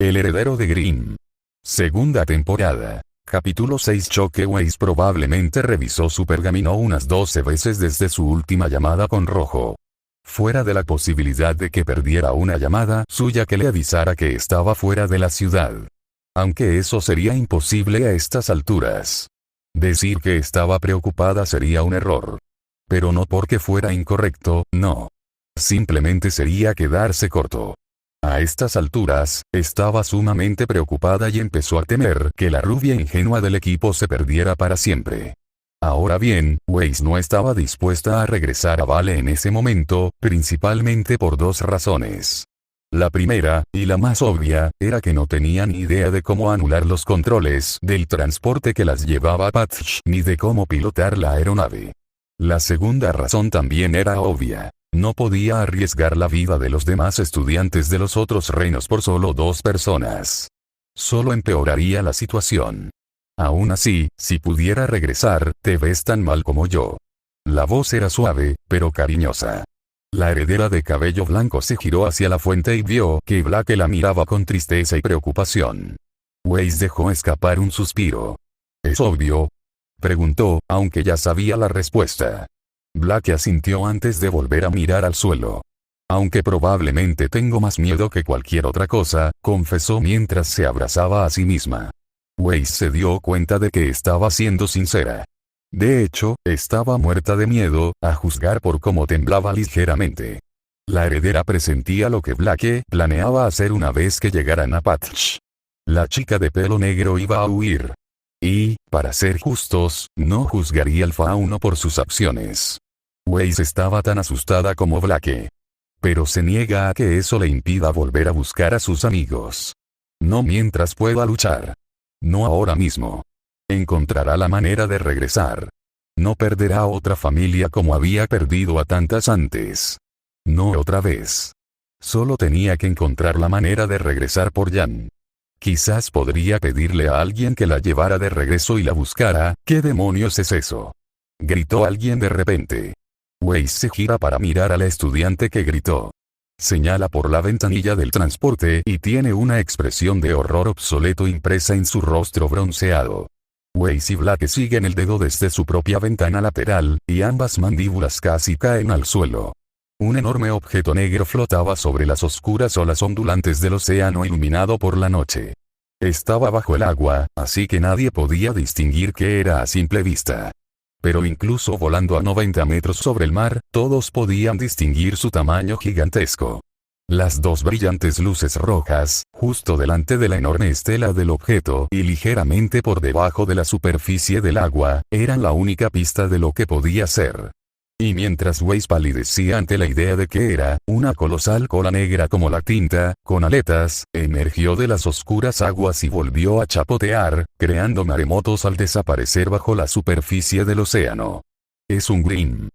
El heredero de Grimm. Segunda temporada. Capítulo 6. Choque. Weiss probablemente revisó su pergamino unas 12 veces desde su última llamada con Rojo. Fuera de la posibilidad de que perdiera una llamada suya que le avisara que estaba fuera de la ciudad. Aunque eso sería imposible a estas alturas. Decir que estaba preocupada sería un error. Pero no porque fuera incorrecto, no. Simplemente sería quedarse corto. A estas alturas, estaba sumamente preocupada y empezó a temer que la rubia ingenua del equipo se perdiera para siempre. Ahora bien, Weiss no estaba dispuesta a regresar a Vale en ese momento, principalmente por dos razones. La primera, y la más obvia, era que no tenía ni idea de cómo anular los controles del transporte que las llevaba a Patch, ni de cómo pilotar la aeronave. La segunda razón también era obvia. No podía arriesgar la vida de los demás estudiantes de los otros reinos por solo 2 personas. Solo empeoraría la situación. Aún así, si pudiera regresar, te ves tan mal como yo. La voz era suave, pero cariñosa. La heredera de cabello blanco se giró hacia la fuente y vio que Blake la miraba con tristeza y preocupación. Weiss dejó escapar un suspiro. ¿Es obvio?, preguntó, aunque ya sabía la respuesta. Blake asintió antes de volver a mirar al suelo. Aunque probablemente tengo más miedo que cualquier otra cosa, confesó mientras se abrazaba a sí misma. Weiss se dio cuenta de que estaba siendo sincera. De hecho, estaba muerta de miedo, a juzgar por cómo temblaba ligeramente. La heredera presentía lo que Blake planeaba hacer una vez que llegaran a Patch. La chica de pelo negro iba a huir. Y, para ser justos, no juzgaría al fauno por sus acciones. Weiss estaba tan asustada como Blake. Pero se niega a que eso le impida volver a buscar a sus amigos. No mientras pueda luchar. No ahora mismo. Encontrará la manera de regresar. No perderá a otra familia como había perdido a tantas antes. No otra vez. Solo tenía que encontrar la manera de regresar por Jan. Quizás podría pedirle a alguien que la llevara de regreso y la buscara. ¿Qué demonios es eso?, gritó alguien de repente. Weiss se gira para mirar al estudiante que gritó. Señala por la ventanilla del transporte y tiene una expresión de horror obsoleto impresa en su rostro bronceado. Weiss y Blake siguen el dedo desde su propia ventana lateral, y ambas mandíbulas casi caen al suelo. Un enorme objeto negro flotaba sobre las oscuras olas ondulantes del océano iluminado por la noche. Estaba bajo el agua, así que nadie podía distinguir qué era a simple vista. Pero incluso volando a 90 metros sobre el mar, todos podían distinguir su tamaño gigantesco. Las 2 brillantes luces rojas, justo delante de la enorme estela del objeto y ligeramente por debajo de la superficie del agua, eran la única pista de lo que podía ser. Y mientras Weiss palidecía ante la idea de que era, una colosal cola negra como la tinta, con aletas, emergió de las oscuras aguas y volvió a chapotear, creando maremotos al desaparecer bajo la superficie del océano. Es un Grimm.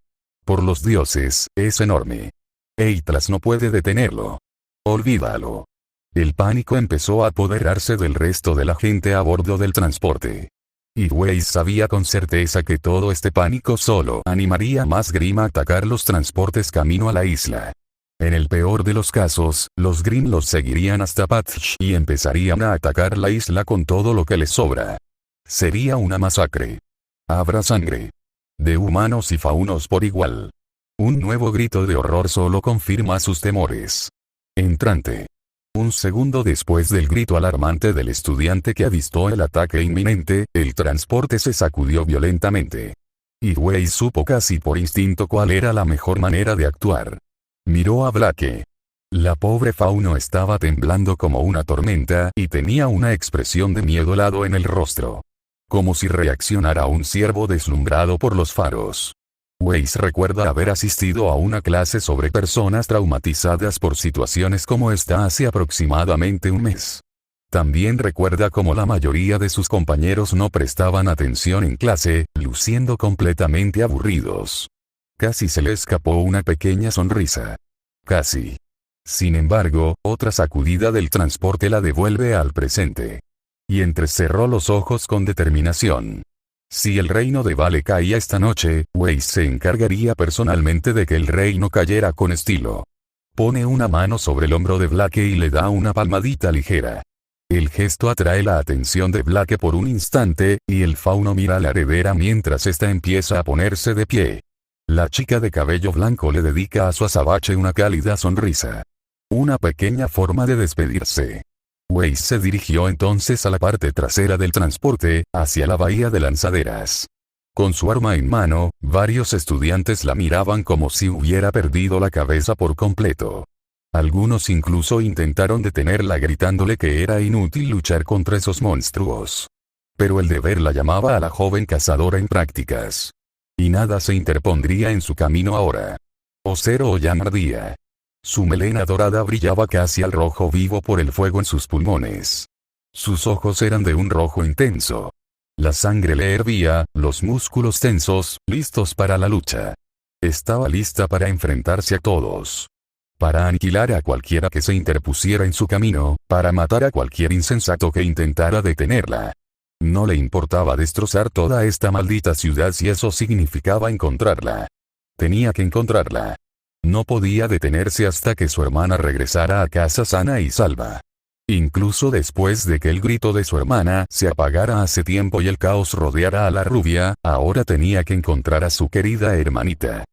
Por los dioses, es enorme. Atlas no puede detenerlo. Olvídalo. El pánico empezó a apoderarse del resto de la gente a bordo del transporte. Y Weiss sabía con certeza que todo este pánico solo animaría más Grimm a atacar los transportes camino a la isla. En el peor de los casos, los Grimm los seguirían hasta Patch y empezarían a atacar la isla con todo lo que les sobra. Sería una masacre. Habrá sangre. De humanos y faunos por igual. Un nuevo grito de horror solo confirma sus temores. Entrante. Un segundo después del grito alarmante del estudiante que avistó el ataque inminente, el transporte se sacudió violentamente. Y Weiss supo casi por instinto cuál era la mejor manera de actuar. Miró a Blake. La pobre fauno estaba temblando como una tormenta y tenía una expresión de miedo helado en el rostro. Como si reaccionara a un ciervo deslumbrado por los faros. Weiss recuerda haber asistido a una clase sobre personas traumatizadas por situaciones como esta hace aproximadamente un mes. También recuerda cómo la mayoría de sus compañeros no prestaban atención en clase, luciendo completamente aburridos. Casi se le escapó una pequeña sonrisa. Casi. Sin embargo, otra sacudida del transporte la devuelve al presente. Y entrecerró los ojos con determinación. Si el reino de Vale caía esta noche, Weiss se encargaría personalmente de que el reino cayera con estilo. Pone una mano sobre el hombro de Blake y le da una palmadita ligera. El gesto atrae la atención de Blake por un instante, y el fauno mira a la heredera mientras ésta empieza a ponerse de pie. La chica de cabello blanco le dedica a su azabache una cálida sonrisa. Una pequeña forma de despedirse. Weiss se dirigió entonces a la parte trasera del transporte, hacia la bahía de lanzaderas. Con su arma en mano, varios estudiantes la miraban como si hubiera perdido la cabeza por completo. Algunos incluso intentaron detenerla gritándole que era inútil luchar contra esos monstruos. Pero el deber la llamaba a la joven cazadora en prácticas. Y nada se interpondría en su camino ahora. Ocero ya ardía. Su melena dorada brillaba casi al rojo vivo por el fuego en sus pulmones. Sus ojos eran de un rojo intenso. La sangre le hervía, los músculos tensos, listos para la lucha. Estaba lista para enfrentarse a todos. Para aniquilar a cualquiera que se interpusiera en su camino, para matar a cualquier insensato que intentara detenerla. No le importaba destrozar toda esta maldita ciudad si eso significaba encontrarla. Tenía que encontrarla. No podía detenerse hasta que su hermana regresara a casa sana y salva. Incluso después de que el grito de su hermana se apagara hace tiempo y el caos rodeara a la rubia, ahora tenía que encontrar a su querida hermanita.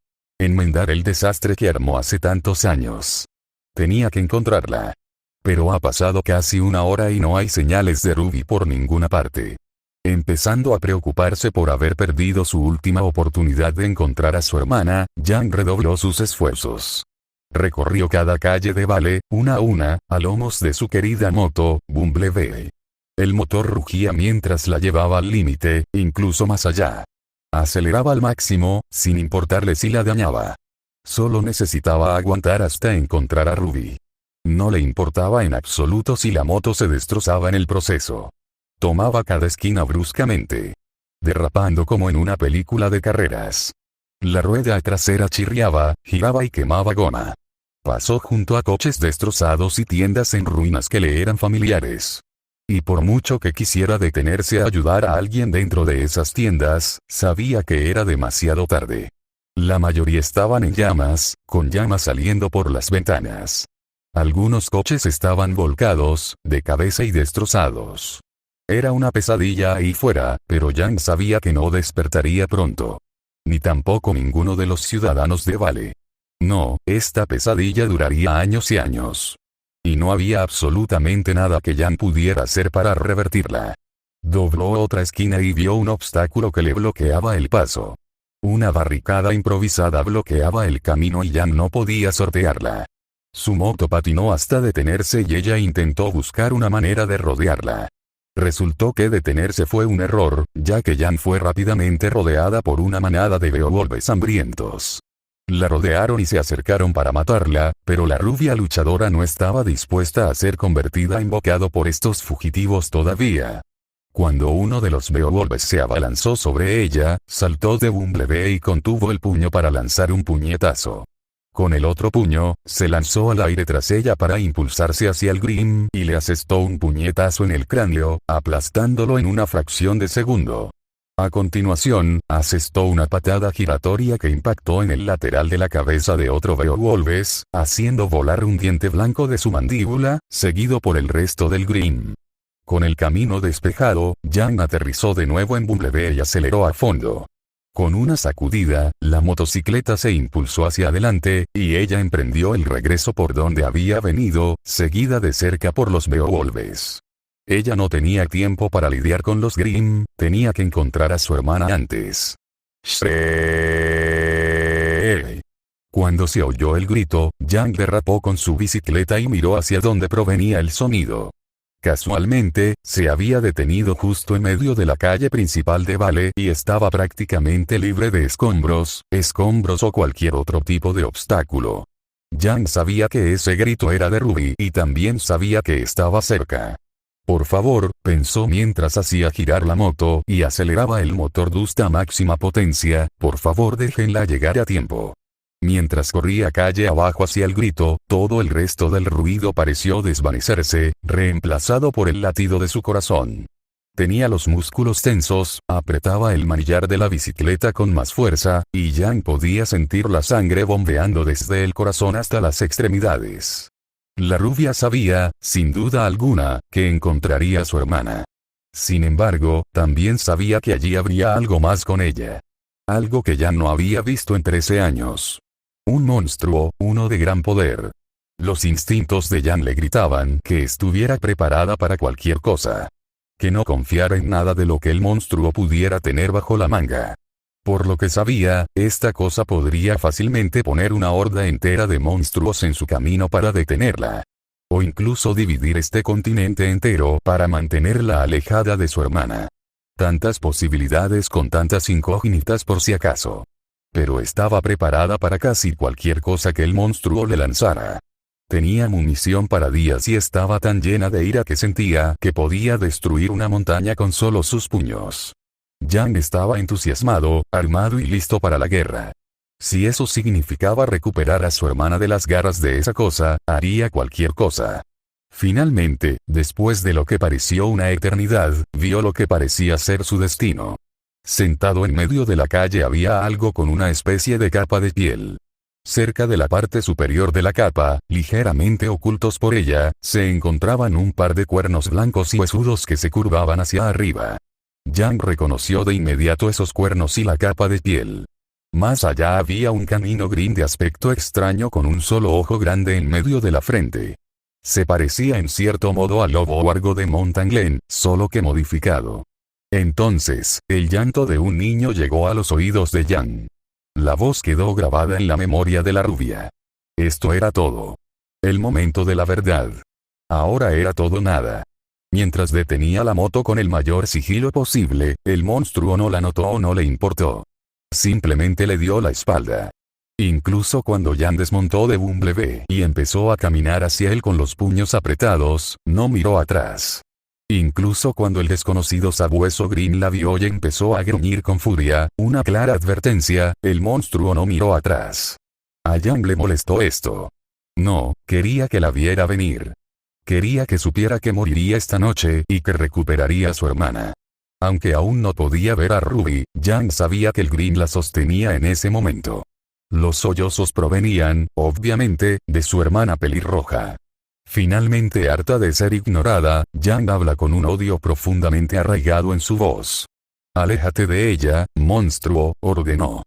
Enmendar el desastre que armó hace tantos años. Tenía que encontrarla. Pero ha pasado casi una hora y no hay señales de Ruby por ninguna parte. Empezando a preocuparse por haber perdido su última oportunidad de encontrar a su hermana, Yang redobló sus esfuerzos. Recorrió cada calle de Vale, una a una, a lomos de su querida moto, Bumblebee. El motor rugía mientras la llevaba al límite, incluso más allá. Aceleraba al máximo, sin importarle si la dañaba. Solo necesitaba aguantar hasta encontrar a Ruby. No le importaba en absoluto si la moto se destrozaba en el proceso. Tomaba cada esquina bruscamente. Derrapando como en una película de carreras. La rueda trasera chirriaba, giraba y quemaba goma. Pasó junto a coches destrozados y tiendas en ruinas que le eran familiares. Y por mucho que quisiera detenerse a ayudar a alguien dentro de esas tiendas, sabía que era demasiado tarde. La mayoría estaban en llamas, con llamas saliendo por las ventanas. Algunos coches estaban volcados, de cabeza y destrozados. Era una pesadilla ahí fuera, pero Yang sabía que no despertaría pronto. Ni tampoco ninguno de los ciudadanos de Vale. No, esta pesadilla duraría años y años. Y no había absolutamente nada que Yang pudiera hacer para revertirla. Dobló otra esquina y vio un obstáculo que le bloqueaba el paso. Una barricada improvisada bloqueaba el camino y Yang no podía sortearla. Su moto patinó hasta detenerse y ella intentó buscar una manera de rodearla. Resultó que detenerse fue un error, ya que Yang fue rápidamente rodeada por una manada de beowulfes hambrientos. La rodearon y se acercaron para matarla, pero la rubia luchadora no estaba dispuesta a ser convertida en bocado por estos fugitivos todavía. Cuando uno de los beowulfes se abalanzó sobre ella, saltó de Bumblebee y contuvo el puño para lanzar un puñetazo. Con el otro puño, se lanzó al aire tras ella para impulsarse hacia el Grim y le asestó un puñetazo en el cráneo, aplastándolo en una fracción de segundo. A continuación, asestó una patada giratoria que impactó en el lateral de la cabeza de otro Beowulf, haciendo volar un diente blanco de su mandíbula, seguido por el resto del Grim. Con el camino despejado, Yang aterrizó de nuevo en Bumblebee y aceleró a fondo. Con una sacudida, la motocicleta se impulsó hacia adelante, y ella emprendió el regreso por donde había venido, seguida de cerca por los Beowulfs. Ella no tenía tiempo para lidiar con los Grimm, tenía que encontrar a su hermana antes. ¡Shreek! Cuando se oyó el grito, Yang derrapó con su bicicleta y miró hacia donde provenía el sonido. Casualmente, se había detenido justo en medio de la calle principal de Vale y estaba prácticamente libre de escombros o cualquier otro tipo de obstáculo. Yang sabía que ese grito era de Ruby y también sabía que estaba cerca. Por favor, pensó mientras hacía girar la moto y aceleraba el motor Dust a máxima potencia, por favor déjenla llegar a tiempo. Mientras corría calle abajo hacia el grito, todo el resto del ruido pareció desvanecerse, reemplazado por el latido de su corazón. Tenía los músculos tensos, apretaba el manillar de la bicicleta con más fuerza, y Yang podía sentir la sangre bombeando desde el corazón hasta las extremidades. La rubia sabía, sin duda alguna, que encontraría a su hermana. Sin embargo, también sabía que allí habría algo más con ella. Algo que Yang no había visto en 13 años. Un monstruo, uno de gran poder. Los instintos de Yang le gritaban que estuviera preparada para cualquier cosa. Que no confiara en nada de lo que el monstruo pudiera tener bajo la manga. Por lo que sabía, esta cosa podría fácilmente poner una horda entera de monstruos en su camino para detenerla. O incluso dividir este continente entero para mantenerla alejada de su hermana. Tantas posibilidades con tantas incógnitas por si acaso. Pero estaba preparada para casi cualquier cosa que el monstruo le lanzara. Tenía munición para días y estaba tan llena de ira que sentía que podía destruir una montaña con solo sus puños. Yang estaba entusiasmado, armado y listo para la guerra. Si eso significaba recuperar a su hermana de las garras de esa cosa, haría cualquier cosa. Finalmente, después de lo que pareció una eternidad, vio lo que parecía ser su destino. Sentado en medio de la calle había algo con una especie de capa de piel. Cerca de la parte superior de la capa, ligeramente ocultos por ella, se encontraban un par de cuernos blancos y huesudos que se curvaban hacia arriba. Yang reconoció de inmediato esos cuernos y la capa de piel. Más allá había un canino gris de aspecto extraño con un solo ojo grande en medio de la frente. Se parecía en cierto modo al lobo huargo de Mountain Glen, solo que modificado. Entonces, el llanto de un niño llegó a los oídos de Yang. La voz quedó grabada en la memoria de la rubia. Esto era todo. El momento de la verdad. Ahora era todo nada. Mientras detenía la moto con el mayor sigilo posible, el monstruo no la notó o no le importó. Simplemente le dio la espalda. Incluso cuando Yang desmontó de Bumblebee y empezó a caminar hacia él con los puños apretados, no miró atrás. Incluso cuando el desconocido sabueso Green la vio y empezó a gruñir con furia, una clara advertencia, el monstruo no miró atrás. A Yang le molestó esto. No, quería que la viera venir. Quería que supiera que moriría esta noche y que recuperaría a su hermana. Aunque aún no podía ver a Ruby, Yang sabía que el Green la sostenía en ese momento. Los sollozos provenían, obviamente, de su hermana pelirroja. Finalmente harta de ser ignorada, Yang habla con un odio profundamente arraigado en su voz. «Aléjate de ella, monstruo», ordenó.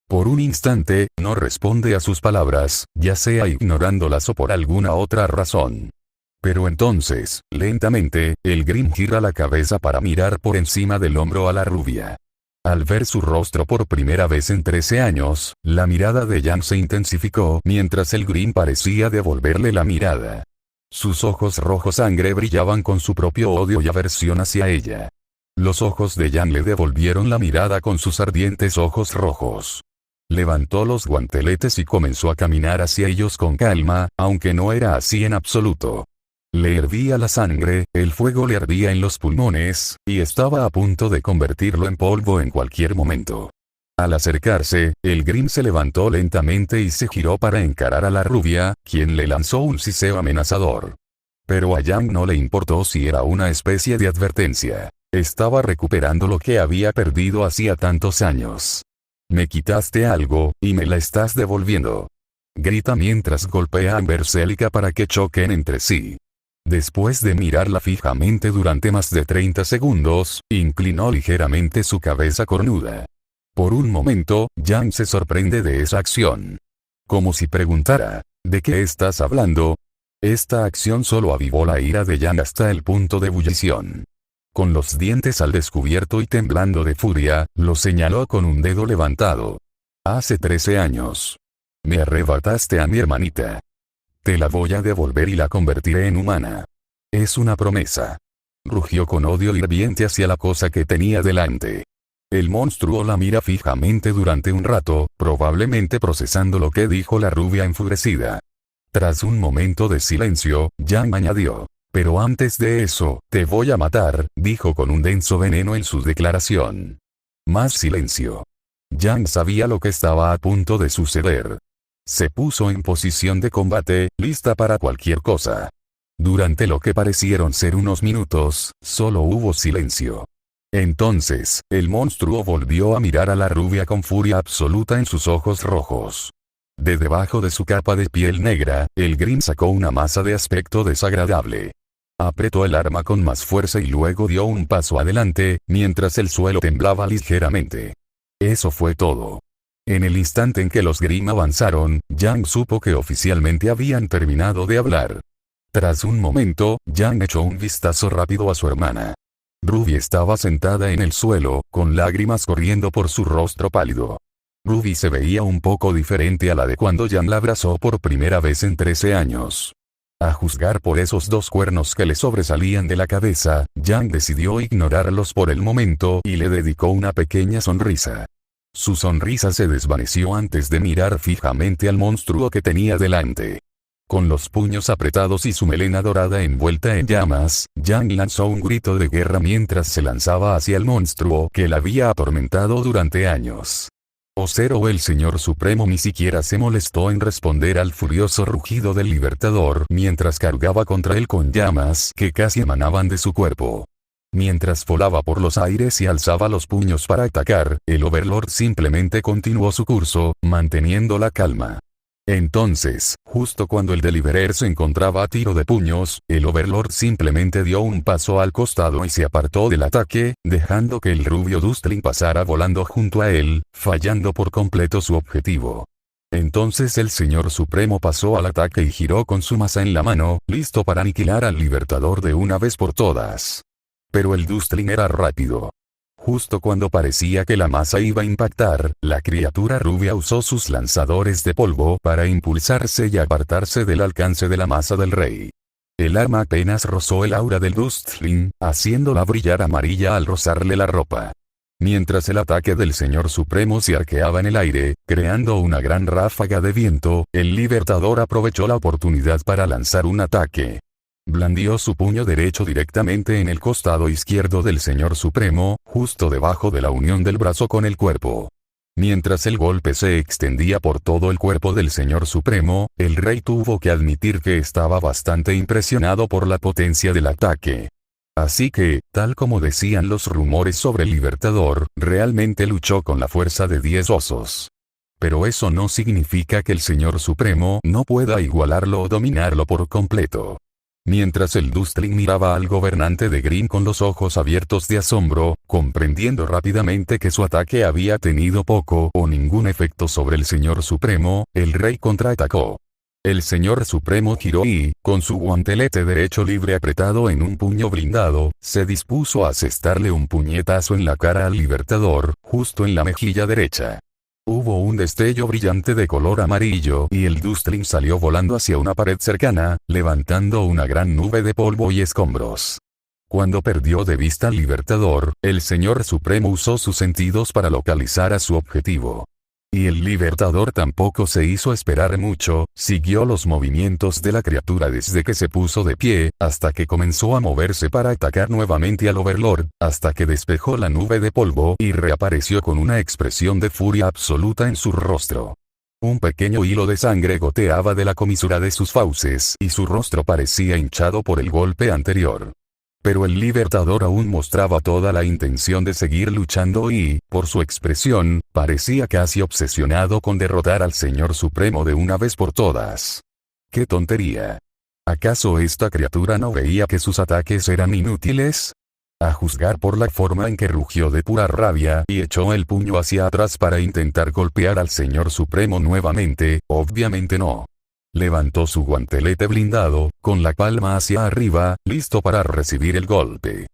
Por un instante, no responde a sus palabras, ya sea ignorándolas o por alguna otra razón. Pero entonces, lentamente, el Grim gira la cabeza para mirar por encima del hombro a la rubia. Al ver su rostro por primera vez en 13 años, la mirada de Yang se intensificó mientras el Grim parecía devolverle la mirada. Sus ojos rojo sangre brillaban con su propio odio y aversión hacia ella. Los ojos de Yang le devolvieron la mirada con sus ardientes ojos rojos. Levantó los guanteletes y comenzó a caminar hacia ellos con calma, aunque no era así en absoluto. Le hervía la sangre, el fuego le ardía en los pulmones, y estaba a punto de convertirlo en polvo en cualquier momento. Al acercarse, el Grim se levantó lentamente y se giró para encarar a la rubia, quien le lanzó un siseo amenazador. Pero a Yang no le importó si era una especie de advertencia. Estaba recuperando lo que había perdido hacía tantos años. «Me quitaste algo, y me la estás devolviendo», grita mientras golpea a Berserker para que choquen entre sí. Después de mirarla fijamente durante más de 30 segundos, inclinó ligeramente su cabeza cornuda. Por un momento, Yang se sorprende de esa acción. Como si preguntara, ¿de qué estás hablando? Esta acción solo avivó la ira de Yang hasta el punto de ebullición. Con los dientes al descubierto y temblando de furia, lo señaló con un dedo levantado. «Hace 13 años. Me arrebataste a mi hermanita. Te la voy a devolver y la convertiré en humana. Es una promesa». Rugió con odio hirviente hacia la cosa que tenía delante. El monstruo la mira fijamente durante un rato, probablemente procesando lo que dijo la rubia enfurecida. Tras un momento de silencio, Yang añadió: «Pero antes de eso, te voy a matar», dijo con un denso veneno en su declaración. Más silencio. Yang sabía lo que estaba a punto de suceder. Se puso en posición de combate, lista para cualquier cosa. Durante lo que parecieron ser unos minutos, solo hubo silencio. Entonces, el monstruo volvió a mirar a la rubia con furia absoluta en sus ojos rojos. De debajo de su capa de piel negra, el Grim sacó una masa de aspecto desagradable. Apretó el arma con más fuerza y luego dio un paso adelante, mientras el suelo temblaba ligeramente. Eso fue todo. En el instante en que los Grim avanzaron, Yang supo que oficialmente habían terminado de hablar. Tras un momento, Yang echó un vistazo rápido a su hermana. Ruby estaba sentada en el suelo, con lágrimas corriendo por su rostro pálido. Ruby se veía un poco diferente a la de cuando Yang la abrazó por primera vez en 13 años. A juzgar por esos dos cuernos que le sobresalían de la cabeza, Yang decidió ignorarlos por el momento y le dedicó una pequeña sonrisa. Su sonrisa se desvaneció antes de mirar fijamente al monstruo que tenía delante. Con los puños apretados y su melena dorada envuelta en llamas, Yang lanzó un grito de guerra mientras se lanzaba hacia el monstruo que la había atormentado durante años. Ocero, el Señor Supremo, ni siquiera se molestó en responder al furioso rugido del Libertador mientras cargaba contra él con llamas que casi emanaban de su cuerpo. Mientras volaba por los aires y alzaba los puños para atacar, el Overlord simplemente continuó su curso, manteniendo la calma. Entonces, justo cuando el Deliverer se encontraba a tiro de puños, el Overlord simplemente dio un paso al costado y se apartó del ataque, dejando que el rubio Dustling pasara volando junto a él, fallando por completo su objetivo. Entonces el Señor Supremo pasó al ataque y giró con su maza en la mano, listo para aniquilar al Libertador de una vez por todas. Pero el Dustling era rápido. Justo cuando parecía que la masa iba a impactar, la criatura rubia usó sus lanzadores de polvo para impulsarse y apartarse del alcance de la masa del rey. El arma apenas rozó el aura del Dustling, haciéndola brillar amarilla al rozarle la ropa. Mientras el ataque del Señor Supremo se arqueaba en el aire, creando una gran ráfaga de viento, el Libertador aprovechó la oportunidad para lanzar un ataque. Blandió su puño derecho directamente en el costado izquierdo del Señor Supremo, justo debajo de la unión del brazo con el cuerpo. Mientras el golpe se extendía por todo el cuerpo del Señor Supremo, el rey tuvo que admitir que estaba bastante impresionado por la potencia del ataque. Así que, tal como decían los rumores sobre el Libertador, realmente luchó con la fuerza de 10 osos. Pero eso no significa que el Señor Supremo no pueda igualarlo o dominarlo por completo. Mientras el Dustling miraba al gobernante de Grim con los ojos abiertos de asombro, comprendiendo rápidamente que su ataque había tenido poco o ningún efecto sobre el Señor Supremo, el rey contraatacó. El Señor Supremo giró y, con su guantelete derecho libre apretado en un puño blindado, se dispuso a asestarle un puñetazo en la cara al Libertador, justo en la mejilla derecha. Hubo un destello brillante de color amarillo y el Dustling salió volando hacia una pared cercana, levantando una gran nube de polvo y escombros. Cuando perdió de vista al Libertador, el Señor Supremo usó sus sentidos para localizar a su objetivo. Y el Libertador tampoco se hizo esperar mucho, siguió los movimientos de la criatura desde que se puso de pie, hasta que comenzó a moverse para atacar nuevamente al Overlord, hasta que despejó la nube de polvo y reapareció con una expresión de furia absoluta en su rostro. Un pequeño hilo de sangre goteaba de la comisura de sus fauces y su rostro parecía hinchado por el golpe anterior. Pero el Libertador aún mostraba toda la intención de seguir luchando y, por su expresión, parecía casi obsesionado con derrotar al Señor Supremo de una vez por todas. ¡Qué tontería! ¿Acaso esta criatura no veía que sus ataques eran inútiles? A juzgar por la forma en que rugió de pura rabia y echó el puño hacia atrás para intentar golpear al Señor Supremo nuevamente, obviamente no. Levantó su guantelete blindado, con la palma hacia arriba, listo para recibir el golpe.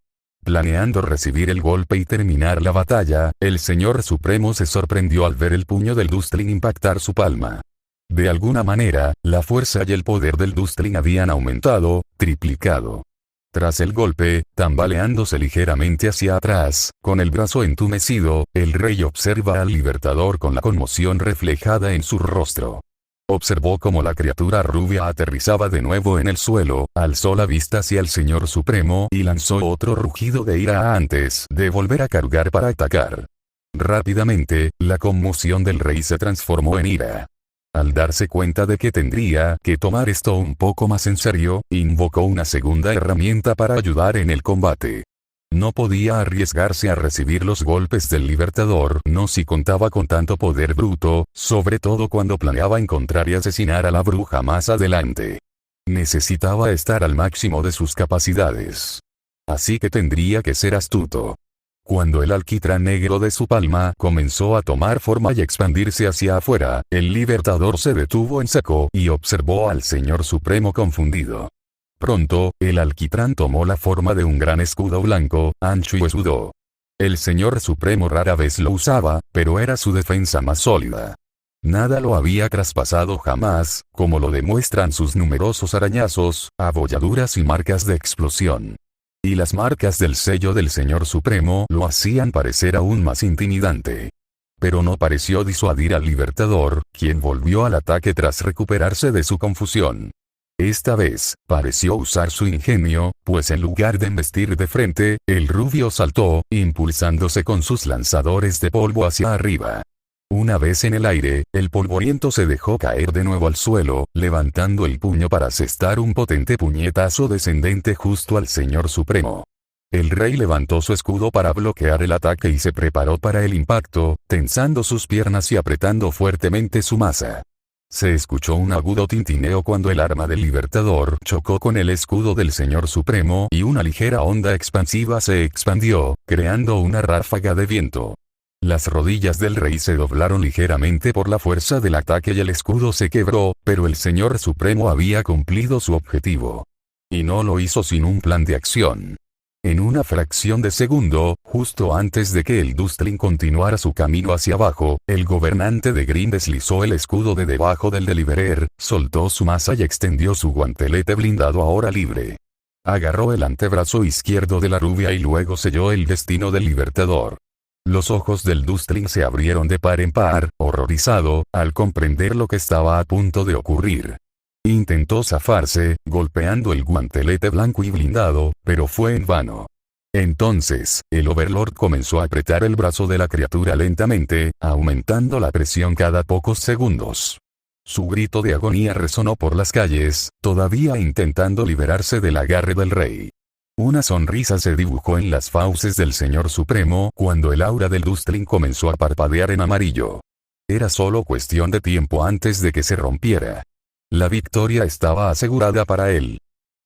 Planeando recibir el golpe y terminar la batalla, el Señor Supremo se sorprendió al ver el puño del Dustling impactar su palma. De alguna manera, la fuerza y el poder del Dustling habían aumentado, triplicado. Tras el golpe, tambaleándose ligeramente hacia atrás, con el brazo entumecido, el rey observa al Libertador con la conmoción reflejada en su rostro. Observó cómo la criatura rubia aterrizaba de nuevo en el suelo, alzó la vista hacia el Señor Supremo y lanzó otro rugido de ira antes de volver a cargar para atacar. Rápidamente, la conmoción del rey se transformó en ira. Al darse cuenta de que tendría que tomar esto un poco más en serio, invocó una segunda herramienta para ayudar en el combate. No podía arriesgarse a recibir los golpes del Libertador, no si contaba con tanto poder bruto, sobre todo cuando planeaba encontrar y asesinar a la bruja más adelante. Necesitaba estar al máximo de sus capacidades. Así que tendría que ser astuto. Cuando el alquitrán negro de su palma comenzó a tomar forma y expandirse hacia afuera, el Libertador se detuvo en seco y observó al Señor Supremo confundido. Pronto, el alquitrán tomó la forma de un gran escudo blanco, ancho y huesudo. El Señor Supremo rara vez lo usaba, pero era su defensa más sólida. Nada lo había traspasado jamás, como lo demuestran sus numerosos arañazos, abolladuras y marcas de explosión. Y las marcas del sello del Señor Supremo lo hacían parecer aún más intimidante. Pero no pareció disuadir al Libertador, quien volvió al ataque tras recuperarse de su confusión. Esta vez, pareció usar su ingenio, pues en lugar de embestir de frente, el rubio saltó, impulsándose con sus lanzadores de polvo hacia arriba. Una vez en el aire, el polvoriento se dejó caer de nuevo al suelo, levantando el puño para asestar un potente puñetazo descendente justo al Señor Supremo. El rey levantó su escudo para bloquear el ataque y se preparó para el impacto, tensando sus piernas y apretando fuertemente su masa. Se escuchó un agudo tintineo cuando el arma del Libertador chocó con el escudo del Señor Supremo y una ligera onda expansiva se expandió, creando una ráfaga de viento. Las rodillas del rey se doblaron ligeramente por la fuerza del ataque y el escudo se quebró, pero el Señor Supremo había cumplido su objetivo. Y no lo hizo sin un plan de acción. En una fracción de segundo, justo antes de que el Dustling continuara su camino hacia abajo, el gobernante de Green deslizó el escudo de debajo del Deliverer, soltó su masa y extendió su guantelete blindado ahora libre. Agarró el antebrazo izquierdo de la rubia y luego selló el destino del Libertador. Los ojos del Dustling se abrieron de par en par, horrorizado, al comprender lo que estaba a punto de ocurrir. Intentó zafarse, golpeando el guantelete blanco y blindado, pero fue en vano. Entonces, el Overlord comenzó a apretar el brazo de la criatura lentamente, aumentando la presión cada pocos segundos. Su grito de agonía resonó por las calles, todavía intentando liberarse del agarre del rey. Una sonrisa se dibujó en las fauces del Señor Supremo cuando el aura del Dustling comenzó a parpadear en amarillo. Era solo cuestión de tiempo antes de que se rompiera. La victoria estaba asegurada para él.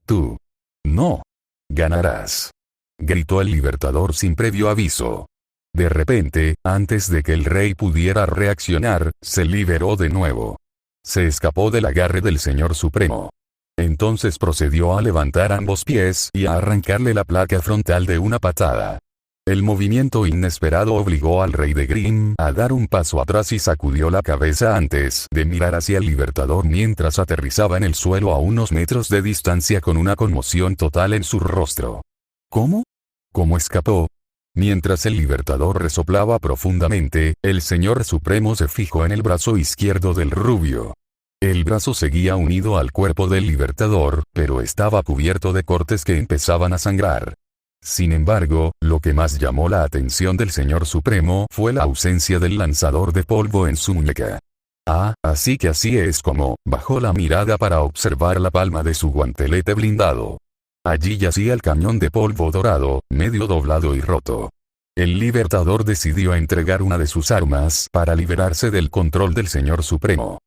Tú. No. Ganarás. Gritó el Libertador sin previo aviso. De repente, antes de que el rey pudiera reaccionar, se liberó de nuevo. Se escapó del agarre del Señor Supremo. Entonces procedió a levantar ambos pies y a arrancarle la placa frontal de una patada. El movimiento inesperado obligó al rey de Grimm a dar un paso atrás y sacudió la cabeza antes de mirar hacia el Libertador mientras aterrizaba en el suelo a unos metros de distancia con una conmoción total en su rostro. ¿Cómo? ¿Cómo escapó? Mientras el Libertador resoplaba profundamente, el Señor Supremo se fijó en el brazo izquierdo del rubio. El brazo seguía unido al cuerpo del Libertador, pero estaba cubierto de cortes que empezaban a sangrar. Sin embargo, lo que más llamó la atención del Señor Supremo fue la ausencia del lanzador de polvo en su muñeca. Ah, así que así es como, bajó la mirada para observar la palma de su guantelete blindado. Allí yacía el cañón de polvo dorado, medio doblado y roto. El Libertador decidió entregar una de sus armas para liberarse del control del Señor Supremo.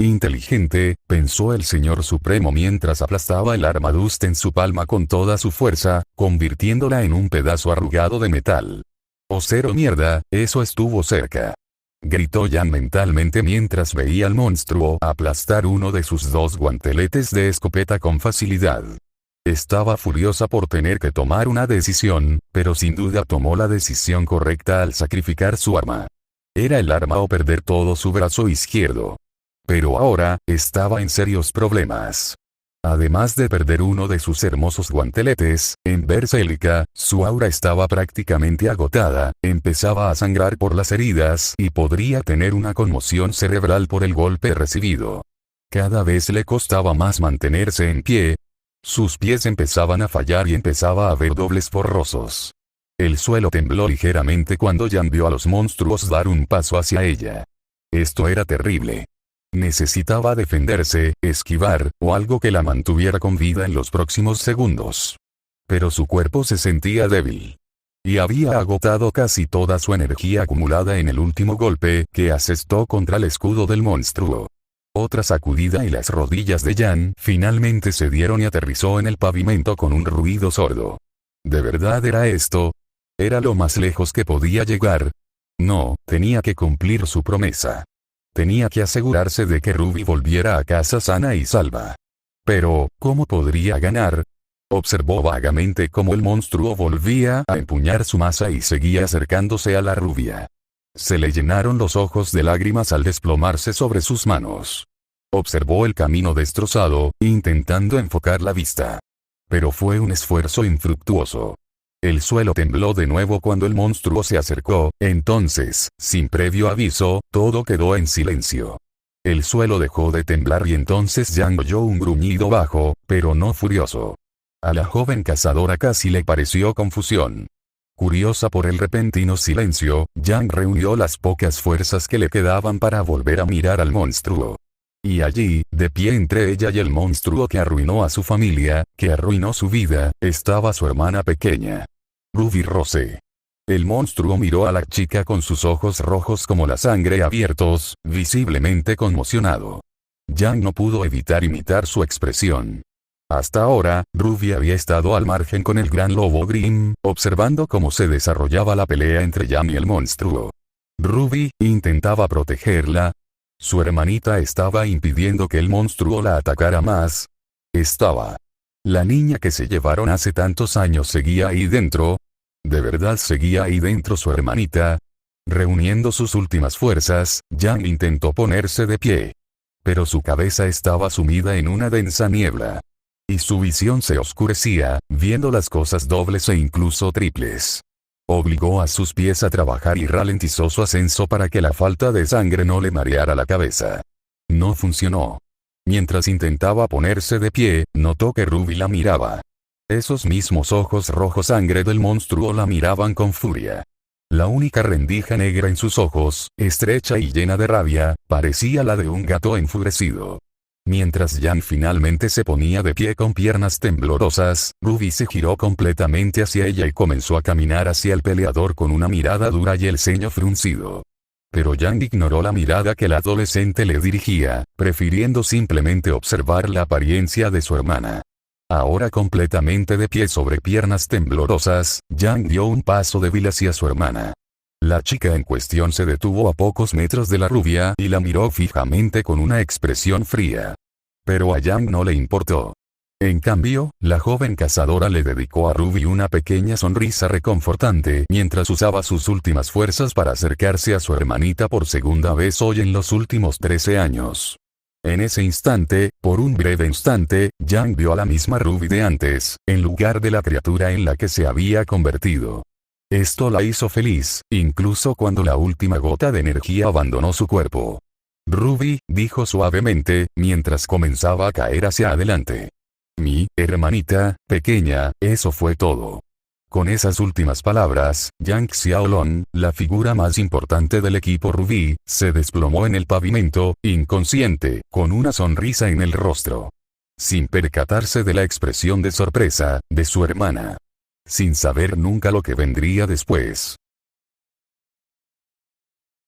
Inteligente, pensó el Señor Supremo mientras aplastaba el arma Dust en su palma con toda su fuerza, convirtiéndola en un pedazo arrugado de metal. ¡Oh cero mierda, eso estuvo cerca! Gritó Jan mentalmente mientras veía al monstruo aplastar uno de sus dos guanteletes de escopeta con facilidad. Estaba furiosa por tener que tomar una decisión, pero sin duda tomó la decisión correcta al sacrificar su arma. Era el arma o perder todo su brazo izquierdo. Pero ahora, estaba en serios problemas. Además de perder uno de sus hermosos guanteletes, en Berserker, su aura estaba prácticamente agotada, empezaba a sangrar por las heridas y podría tener una conmoción cerebral por el golpe recibido. Cada vez le costaba más mantenerse en pie. Sus pies empezaban a fallar y empezaba a ver dobles borrosos. El suelo tembló ligeramente cuando Jan vio a los monstruos dar un paso hacia ella. Esto era terrible. Necesitaba defenderse, esquivar, o algo que la mantuviera con vida en los próximos segundos. Pero su cuerpo se sentía débil. Y había agotado casi toda su energía acumulada en el último golpe que asestó contra el escudo del monstruo. Otra sacudida y las rodillas de Yang finalmente cedieron y aterrizó en el pavimento con un ruido sordo. ¿De verdad era esto? ¿Era lo más lejos que podía llegar? No, tenía que cumplir su promesa. Tenía que asegurarse de que Ruby volviera a casa sana y salva. Pero, ¿cómo podría ganar? Observó vagamente cómo el monstruo volvía a empuñar su masa y seguía acercándose a la rubia. Se le llenaron los ojos de lágrimas al desplomarse sobre sus manos. Observó el camino destrozado, intentando enfocar la vista. Pero fue un esfuerzo infructuoso. El suelo tembló de nuevo cuando el monstruo se acercó, entonces, sin previo aviso, todo quedó en silencio. El suelo dejó de temblar y entonces Yang oyó un gruñido bajo, pero no furioso. A la joven cazadora casi le pareció confusión. Curiosa por el repentino silencio, Yang reunió las pocas fuerzas que le quedaban para volver a mirar al monstruo. Y allí, de pie entre ella y el monstruo que arruinó a su familia, que arruinó su vida, estaba su hermana pequeña. Ruby Rose. El monstruo miró a la chica con sus ojos rojos como la sangre abiertos, visiblemente conmocionado. Yang no pudo evitar imitar su expresión. Hasta ahora, Ruby había estado al margen con el gran lobo Grimm, observando cómo se desarrollaba la pelea entre Yang y el monstruo. Ruby intentaba protegerla. Su hermanita estaba impidiendo que el monstruo la atacara más. La niña que se llevaron hace tantos años seguía ahí dentro. ¿De verdad seguía ahí dentro su hermanita? Reuniendo sus últimas fuerzas, Yang intentó ponerse de pie. Pero su cabeza estaba sumida en una densa niebla. Y su visión se oscurecía, viendo las cosas dobles e incluso triples. Obligó a sus pies a trabajar y ralentizó su ascenso para que la falta de sangre no le mareara la cabeza. No funcionó. Mientras intentaba ponerse de pie, notó que Ruby la miraba. Esos mismos ojos rojo sangre del monstruo la miraban con furia. La única rendija negra en sus ojos, estrecha y llena de rabia, parecía la de un gato enfurecido. Mientras Yang finalmente se ponía de pie con piernas temblorosas, Ruby se giró completamente hacia ella y comenzó a caminar hacia el peleador con una mirada dura y el ceño fruncido. Pero Yang ignoró la mirada que la adolescente le dirigía, prefiriendo simplemente observar la apariencia de su hermana. Ahora completamente de pie sobre piernas temblorosas, Yang dio un paso débil hacia su hermana. La chica en cuestión se detuvo a pocos metros de la rubia y la miró fijamente con una expresión fría. Pero a Yang no le importó. En cambio, la joven cazadora le dedicó a Ruby una pequeña sonrisa reconfortante mientras usaba sus últimas fuerzas para acercarse a su hermanita por segunda vez hoy en los últimos 13 años. En ese instante, por un breve instante, Yang vio a la misma Ruby de antes, en lugar de la criatura en la que se había convertido. Esto la hizo feliz, incluso cuando la última gota de energía abandonó su cuerpo. Ruby, dijo suavemente, mientras comenzaba a caer hacia adelante. Mi hermanita, pequeña, eso fue todo. Con esas últimas palabras, Yang Xiaolong, la figura más importante del equipo Ruby, se desplomó en el pavimento, inconsciente, con una sonrisa en el rostro. Sin percatarse de la expresión de sorpresa de su hermana. Sin saber nunca lo que vendría después.